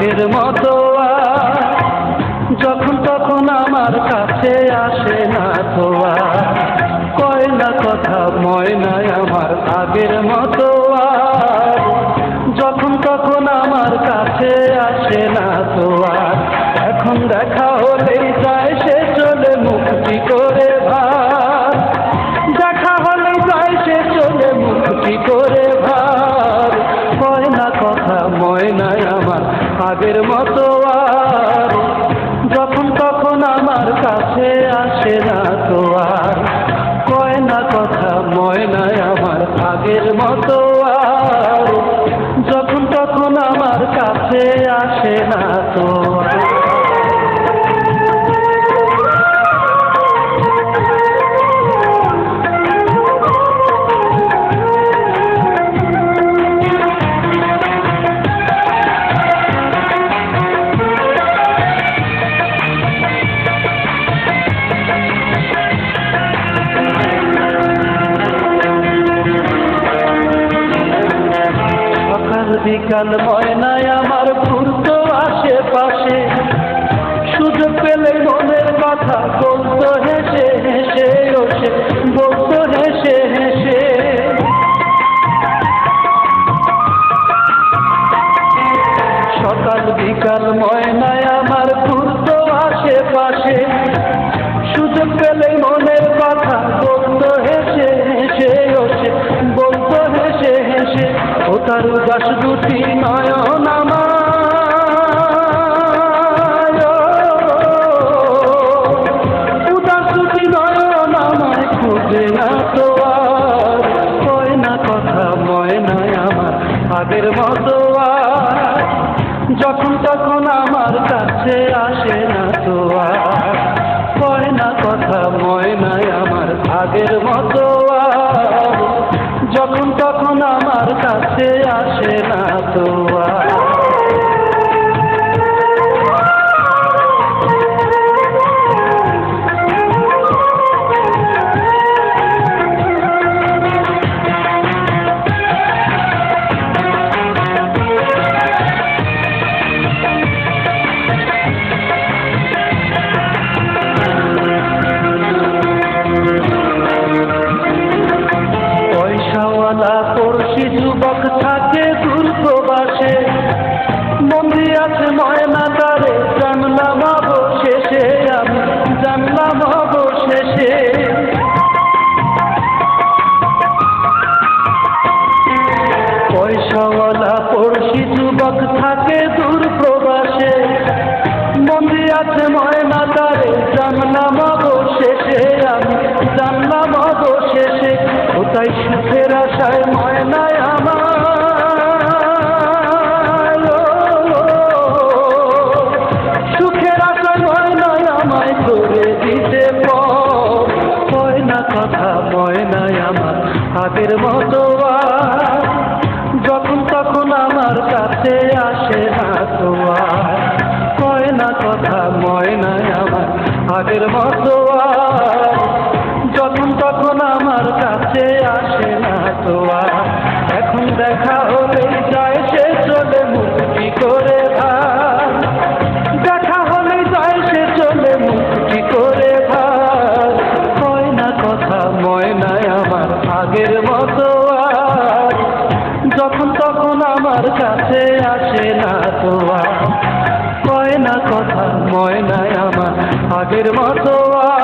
আগের মতো আর যখন তখন আমার কাছে আসে না তো আর কয় না কথা ময়নায় আমার আগের মতো আর যখন তখন আমার কাছে আসে না তো আর এখন দেখা হলেই যায় সে চলে মুক্তি করে ভার দেখা হলেই যায় সে চলে মুক্তি করে ভার কয় না কথা ময়নায় আমার আগের মতো আর যখন তখন আমার কাছে আসে না তো আর কয় না কথা ময়নায় আমার আগের মতো আর যখন তখন আমার কাছে আসে না তো বিকাল ময়নায় আমার ঘুরতো আশেপাশে সুযোগ পেলে মনের কথা বলতো হেসে হেসে ওসে বলতো হেসে হেসে সকাল বিকাল ময়নায় আমার ঘুরতো আশেপাশে সুযোগ পেলে মনের কথা বলতো হেসে হেসে ওসে বলতো হেসে হেসে ও তার উদাস দুটি নয়ন আমায় উদাস দুটি নয়ন আমায় খুঁজে না তো আর কয় না কথা ময়নায় আমার আগের মতো আর যখন তখন আমার কাছে আসে না তো আর কয় না কথা ময়নায় আমার আগের মতো আর যখন তখন আমার কাছে আসে না তো আর পড়শি যুবক থাকে দূর প্রবাসে বন্দি আছে ময়না তারে জানলাম অবশেষে আমি জানলাম অবশেষে পয়সাওয়ালা পড়শি যুবক থাকে দূর প্রবাসে বন্দি আছে ময়না তারে জানলাম অবশেষে আমি জানলাম অবশেষে কোথায় সুখের আশায় ময়নায় আমার সুখের আশায় ময়নায় আমায় করে দিতে কয় না কথা ময়নায় আমার আগের মতো আর যখন তখন আমার কাছে আসে না তো আর কয় না কথা ময়নায় আমার আগের মতো আর যখন তখন আমার কাছে আসে না তো আর এখন দেখা হলেই যায় সে চলে মুক্তি করে ভার দেখা হলেই যায় সে চলে মুক্তি করে ভার কয় না কথা ময়নায় আমার আগের মতো আর যখন তখন আমার কাছে আসে না তো আর কয় না কথা ময়নায় আমার আগের মতো আর